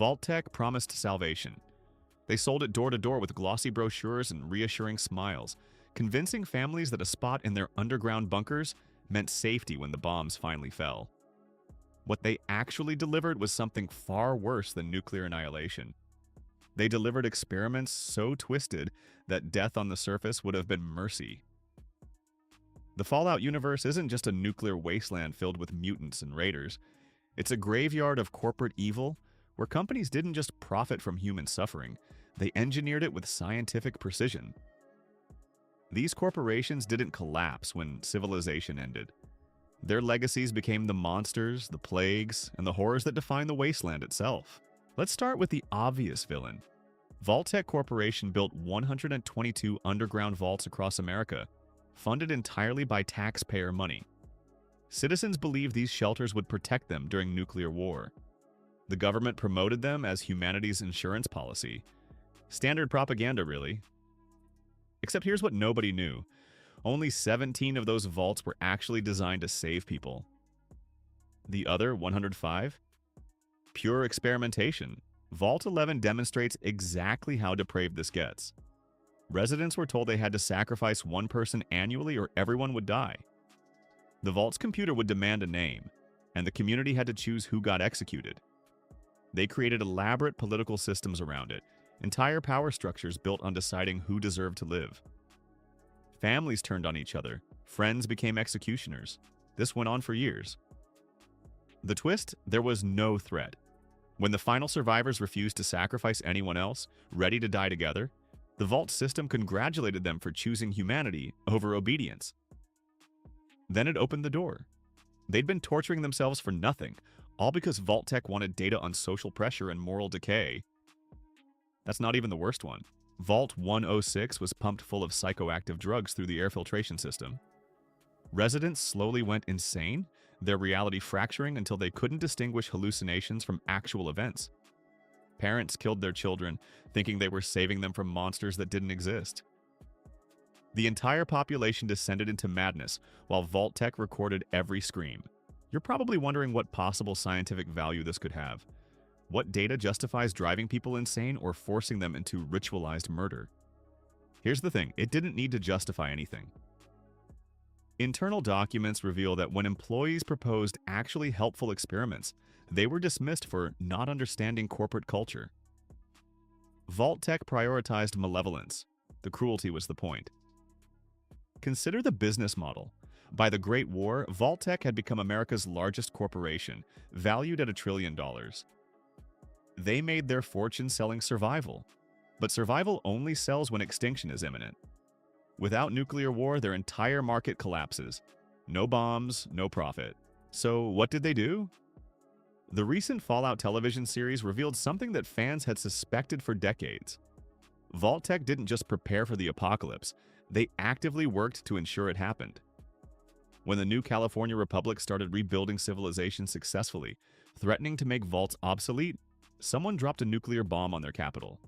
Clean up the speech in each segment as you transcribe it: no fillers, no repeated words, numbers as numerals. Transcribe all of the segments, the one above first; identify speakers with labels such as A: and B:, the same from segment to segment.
A: Vault-Tec promised salvation. They sold it door to door with glossy brochures and reassuring smiles, convincing families that a spot in their underground bunkers meant safety when the bombs finally fell. What they actually delivered was something far worse than nuclear annihilation. They delivered experiments so twisted that death on the surface would have been mercy. The Fallout universe isn't just a nuclear wasteland filled with mutants and raiders. It's a graveyard of corporate evil where companies didn't just profit from human suffering, they engineered it with scientific precision. These corporations didn't collapse when civilization ended. Their legacies became the monsters, the plagues, and the horrors that define the wasteland itself. Let's start with the obvious villain. Vault-Tec Corporation built 122 underground vaults across America, funded entirely by taxpayer money. Citizens believed these shelters would protect them during nuclear war. The government promoted them as humanity's insurance policy. Standard propaganda, really. Except here's what nobody knew. Only 17 of those vaults were actually designed to save people. The other 105? Pure experimentation. Vault 11 demonstrates exactly how depraved this gets. Residents were told they had to sacrifice one person annually or everyone would die. The vault's computer would demand a name, and the community had to choose who got executed. They created elaborate political systems around it, entire power structures built on deciding who deserved to live. Families turned on each other. Friends became executioners. This went on for years. The twist? There was no threat. When the final survivors refused to sacrifice anyone else, ready to die together, the Vault system congratulated them for choosing humanity over obedience. Then it opened the door. They'd been torturing themselves for nothing, all because Vault-Tec wanted data on social pressure and moral decay. That's not even the worst one. Vault 106 was pumped full of psychoactive drugs through the air filtration system. Residents slowly went insane, their reality fracturing until they couldn't distinguish hallucinations from actual events. Parents killed their children, thinking they were saving them from monsters that didn't exist. The entire population descended into madness, while Vault-Tec recorded every scream. You're probably wondering what possible scientific value this could have. What data justifies driving people insane or forcing them into ritualized murder? Here's the thing, it didn't need to justify anything. Internal documents reveal that when employees proposed actually helpful experiments, they were dismissed for not understanding corporate culture. Vault-Tec prioritized malevolence. The cruelty was the point. Consider the business model. By the Great War, Vault-Tec had become America's largest corporation, valued at $1 trillion. They made their fortune selling survival. But survival only sells when extinction is imminent. Without nuclear war, their entire market collapses. No bombs, no profit. So what did they do? The recent Fallout television series revealed something that fans had suspected for decades. Vault-Tec didn't just prepare for the apocalypse, they actively worked to ensure it happened. When the new California Republic started rebuilding civilization successfully, threatening to make vaults obsolete, someone dropped a nuclear bomb on their capital.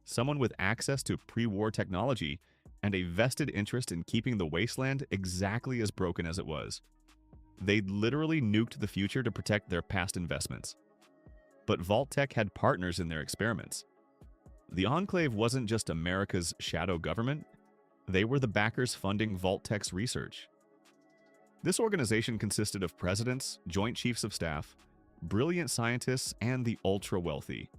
A: Someone with access to pre-war technology and a vested interest in keeping the wasteland exactly as broken as it was. They literally nuked the future to protect their past investments. But Vault-Tec had partners in their experiments. The Enclave wasn't just America's shadow government, they were the backers funding Vault-Tec's research. This organization consisted of presidents, joint chiefs of staff, brilliant scientists, and the ultra-wealthy.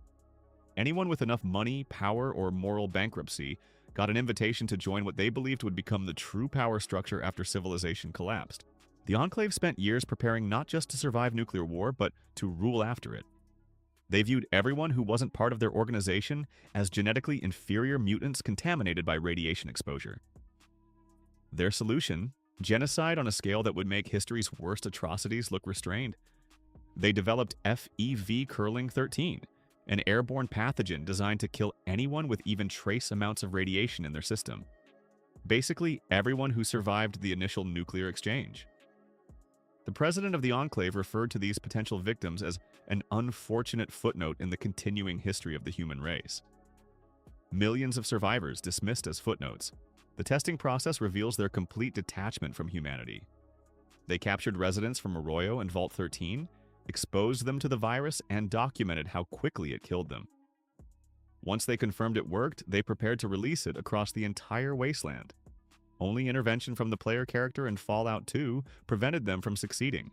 A: Anyone with enough money, power, or moral bankruptcy got an invitation to join what they believed would become the true power structure after civilization collapsed. The Enclave spent years preparing not just to survive nuclear war, but to rule after it. They viewed everyone who wasn't part of their organization as genetically inferior mutants contaminated by radiation exposure. Their solution? Genocide on a scale that would make history's worst atrocities look restrained. They developed FEV Curling 13, an airborne pathogen designed to kill anyone with even trace amounts of radiation in their system. Basically, everyone who survived the initial nuclear exchange. The president of the Enclave referred to these potential victims as an unfortunate footnote in the continuing history of the human race. Millions of survivors dismissed as footnotes. The testing process reveals their complete detachment from humanity. They captured residents from Arroyo and Vault 13, exposed them to the virus, and documented how quickly it killed them. Once they confirmed it worked, they prepared to release it across the entire wasteland. Only intervention from the player character in Fallout 2 prevented them from succeeding.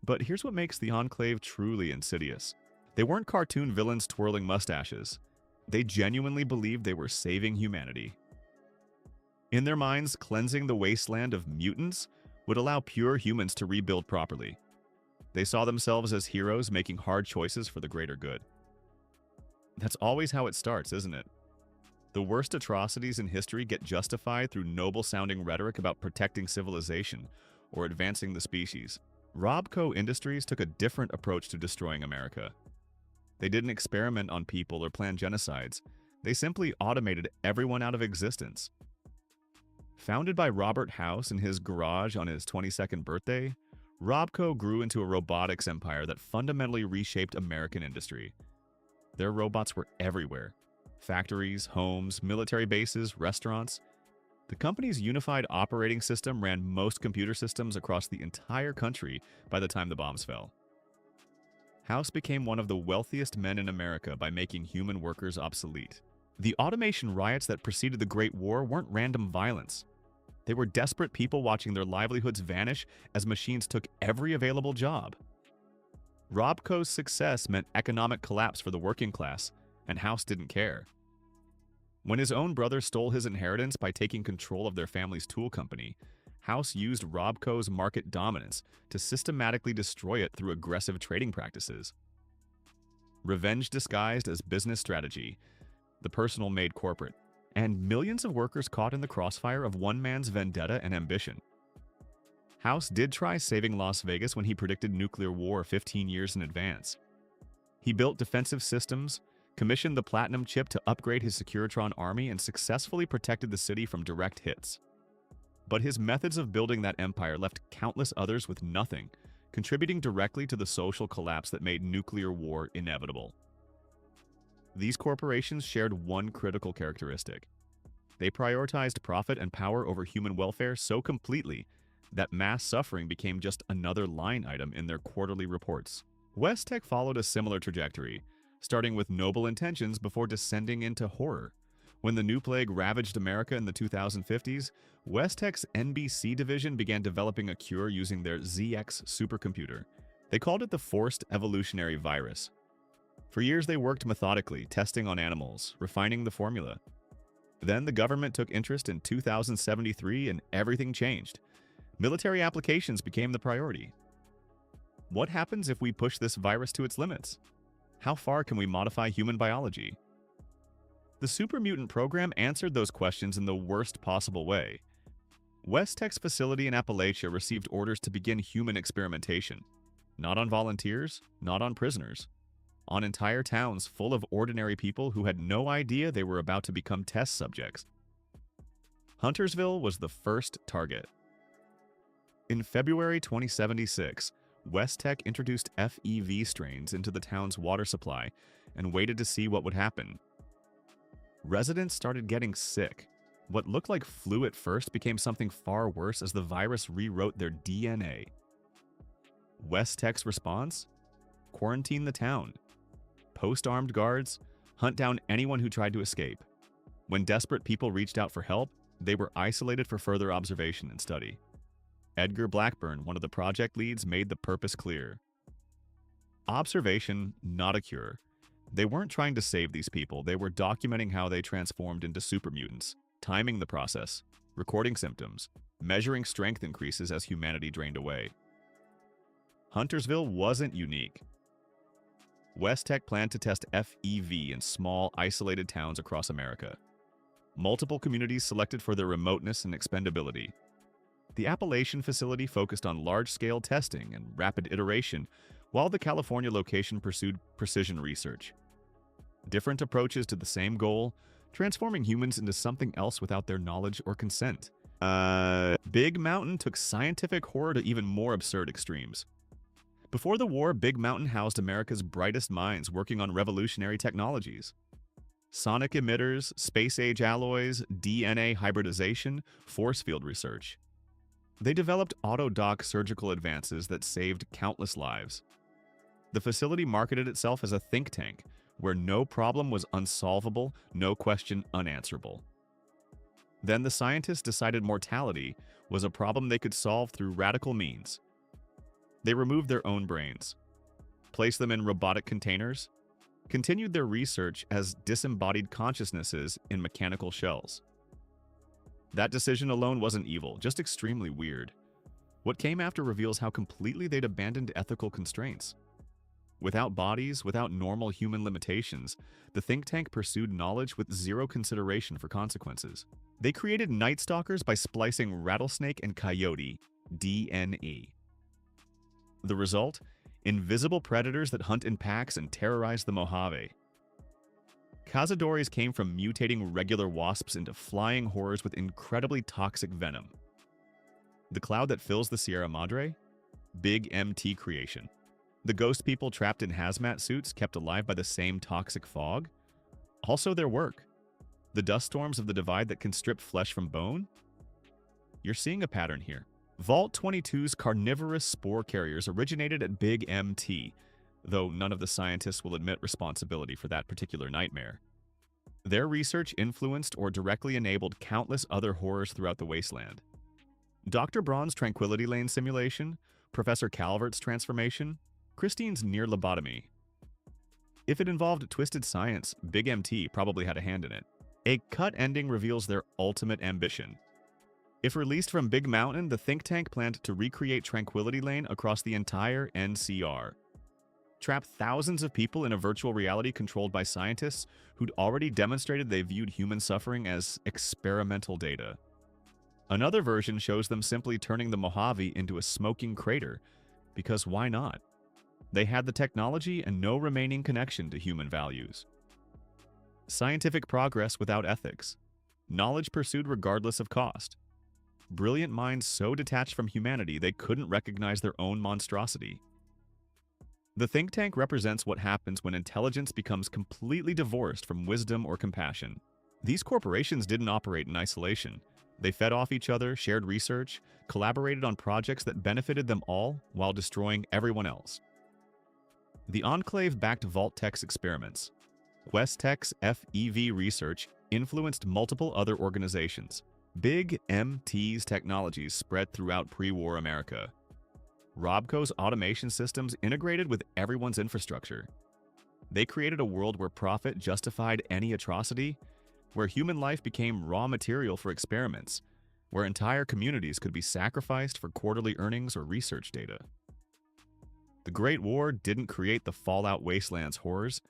A: But here's what makes the Enclave truly insidious. They weren't cartoon villains twirling mustaches. They genuinely believed they were saving humanity. In their minds, cleansing the wasteland of mutants would allow pure humans to rebuild properly. They saw themselves as heroes making hard choices for the greater good. That's always how it starts, isn't it? The worst atrocities in history get justified through noble-sounding rhetoric about protecting civilization or advancing the species. Robco Industries took a different approach to destroying America. They didn't experiment on people or plan genocides. They simply automated everyone out of existence. Founded by Robert House in his garage on his 22nd birthday, Robco grew into a robotics empire that fundamentally reshaped American industry. Their robots were everywhere. Factories, homes, military bases, restaurants. The company's unified operating system ran most computer systems across the entire country by the time the bombs fell. House became one of the wealthiest men in America by making human workers obsolete. The automation riots that preceded the Great War weren't random violence. They were desperate people watching their livelihoods vanish as machines took every available job. Robco's success meant economic collapse for the working class, and House didn't care. When his own brother stole his inheritance by taking control of their family's tool company, House used Robco's market dominance to systematically destroy it through aggressive trading practices. Revenge disguised as business strategy, the personal made corporate, and millions of workers caught in the crossfire of one man's vendetta and ambition. House did try saving Las Vegas when he predicted nuclear war 15 years in advance. He built defensive systems, commissioned the Platinum chip to upgrade his Securitron army, and successfully protected the city from direct hits. But his methods of building that empire left countless others with nothing, contributing directly to the social collapse that made nuclear war inevitable. These corporations shared one critical characteristic. They prioritized profit and power over human welfare so completely that mass suffering became just another line item in their quarterly reports. Vault-Tec followed a similar trajectory, starting with noble intentions before descending into horror. When the new plague ravaged America in the 2050s, Vault-Tec's NBC division began developing a cure using their ZX supercomputer. They called it the Forced Evolutionary Virus. For years they worked methodically, testing on animals, refining the formula. Then the government took interest in 2073 and everything changed. Military applications became the priority. What happens if we push this virus to its limits? How far can we modify human biology? The Super Mutant program answered those questions in the worst possible way. Vault-Tec's facility in Appalachia received orders to begin human experimentation. Not on volunteers, not on prisoners. On entire towns full of ordinary people who had no idea they were about to become test subjects. Huntersville was the first target. In February 2076, Vault-Tec introduced FEV strains into the town's water supply and waited to see what would happen. Residents started getting sick. What looked like flu at first became something far worse as the virus rewrote their DNA. Vault-Tec's response? Quarantine the town. Post armed guards, hunt down anyone who tried to escape. When desperate people reached out for help, they were isolated for further observation and study. Edgar Blackburn, one of the project leads, made the purpose clear. Observation, not a cure. They weren't trying to save these people, they were documenting how they transformed into super mutants, timing the process, recording symptoms, measuring strength increases as humanity drained away. Huntersville wasn't unique. Vault-Tec planned to test FEV in small, isolated towns across America. Multiple communities selected for their remoteness and expendability. The Appalachian facility focused on large-scale testing and rapid iteration, while the California location pursued precision research. Different approaches to the same goal, transforming humans into something else without their knowledge or consent. Big Mountain took scientific horror to even more absurd extremes. Before the war, Big Mountain housed America's brightest minds working on revolutionary technologies. Sonic emitters, space-age alloys, DNA hybridization, force field research. They developed auto-dock surgical advances that saved countless lives. The facility marketed itself as a think tank, where no problem was unsolvable, no question unanswerable. Then the scientists decided mortality was a problem they could solve through radical means. They removed their own brains, placed them in robotic containers, continued their research as disembodied consciousnesses in mechanical shells. That decision alone wasn't evil, just extremely weird. What came after reveals how completely they'd abandoned ethical constraints. Without bodies, without normal human limitations, the think tank pursued knowledge with zero consideration for consequences. They created night stalkers by splicing rattlesnake and coyote DNA. The result? Invisible predators that hunt in packs and terrorize the Mojave. Cazadores came from mutating regular wasps into flying horrors with incredibly toxic venom. The cloud that fills the Sierra Madre? Big MT creation. The ghost people trapped in hazmat suits kept alive by the same toxic fog? Also their work. The dust storms of the divide that can strip flesh from bone? You're seeing a pattern here. Vault-22's carnivorous spore carriers originated at Big MT, though none of the scientists will admit responsibility for that particular nightmare. Their research influenced or directly enabled countless other horrors throughout the wasteland. Dr. Braun's tranquility lane simulation, Professor Calvert's transformation, Christine's near lobotomy. If it involved twisted science, Big MT probably had a hand in it. A cut ending reveals their ultimate ambition. If released from Big Mountain, the think tank planned to recreate Tranquility Lane across the entire NCR. Trap thousands of people in a virtual reality controlled by scientists who'd already demonstrated they viewed human suffering as experimental data. Another version shows them simply turning the Mojave into a smoking crater, because why not? They had the technology and no remaining connection to human values. Scientific progress without ethics. Knowledge pursued regardless of cost. Brilliant minds so detached from humanity they couldn't recognize their own monstrosity. The think tank represents what happens when intelligence becomes completely divorced from wisdom or compassion. These corporations didn't operate in isolation. They fed off each other, shared research, collaborated on projects that benefited them all while destroying everyone else. The Enclave backed Vault-Tec's experiments. West-Tech's FEV research influenced multiple other organizations. Big MT's technologies spread throughout pre-war America. Robco's automation systems integrated with everyone's infrastructure. They created a world where profit justified any atrocity, where human life became raw material for experiments, where entire communities could be sacrificed for quarterly earnings or research data. The Great War didn't create the Fallout Wasteland's horrors,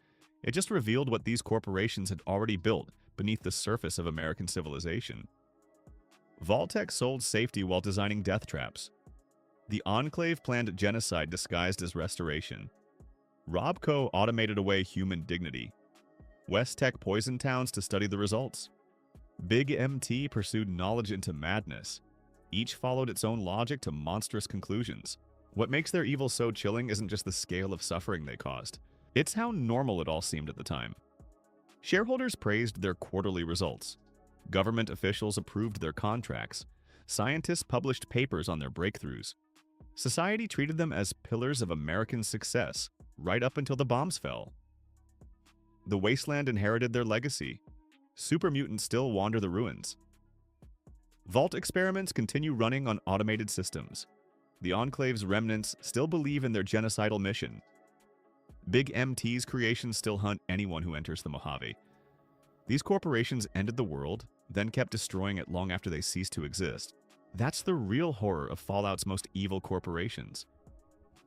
A: it just revealed what these corporations had already built beneath the surface of American civilization. Vault-Tec sold safety while designing death traps. The Enclave planned genocide disguised as restoration. Robco automated away human dignity. West-Tech poisoned towns to study the results. Big MT pursued knowledge into madness. Each followed its own logic to monstrous conclusions. What makes their evil so chilling isn't just the scale of suffering they caused. It's how normal it all seemed at the time. Shareholders praised their quarterly results. Government officials approved their contracts. Scientists published papers on their breakthroughs. Society treated them as pillars of American success, right up until the bombs fell. The wasteland inherited their legacy. Super mutants still wander the ruins. Vault experiments continue running on automated systems. The Enclave's remnants still believe in their genocidal mission. Big MT's creations still hunt anyone who enters the Mojave. These corporations ended the world, then kept destroying it long after they ceased to exist. That's the real horror of Fallout's most evil corporations.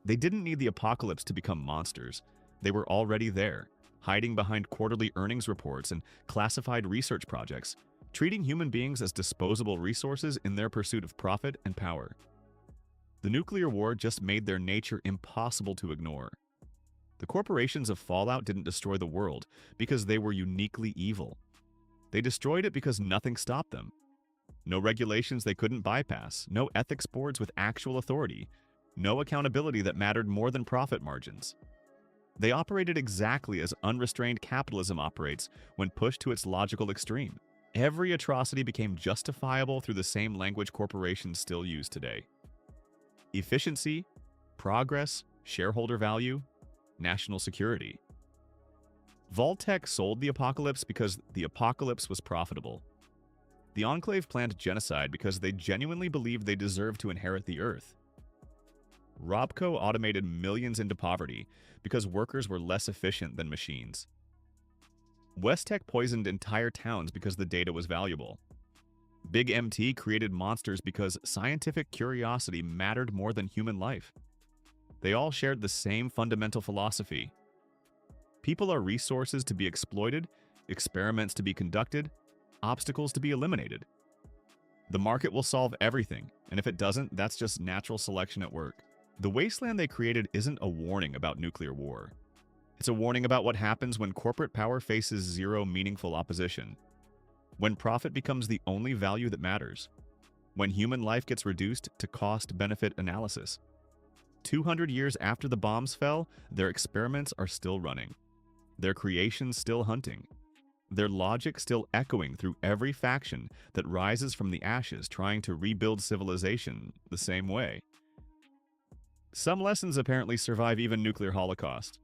A: They didn't need the apocalypse to become monsters. They were already there, hiding behind quarterly earnings reports and classified research projects, treating human beings as disposable resources in their pursuit of profit and power. The nuclear war just made their nature impossible to ignore. The corporations of Fallout didn't destroy the world because they were uniquely evil. They destroyed it because nothing stopped them. No regulations they couldn't bypass, no ethics boards with actual authority, no accountability that mattered more than profit margins. They operated exactly as unrestrained capitalism operates when pushed to its logical extreme. Every atrocity became justifiable through the same language corporations still use today: efficiency, progress, shareholder value, national security. Vault-Tec sold the apocalypse because the apocalypse was profitable. The Enclave planned genocide because they genuinely believed they deserved to inherit the Earth. Robco automated millions into poverty because workers were less efficient than machines. West-Tec poisoned entire towns because the data was valuable. Big MT created monsters because scientific curiosity mattered more than human life. They all shared the same fundamental philosophy. People are resources to be exploited, experiments to be conducted, obstacles to be eliminated. The market will solve everything, and if it doesn't, that's just natural selection at work. The wasteland they created isn't a warning about nuclear war. It's a warning about what happens when corporate power faces zero meaningful opposition. When profit becomes the only value that matters. When human life gets reduced to cost-benefit analysis. 200 years after the bombs fell, their experiments are still running. Their creations still hunting. Their logic still echoing through every faction that rises from the ashes trying to rebuild civilization the same way. Some lessons apparently survive even nuclear holocaust.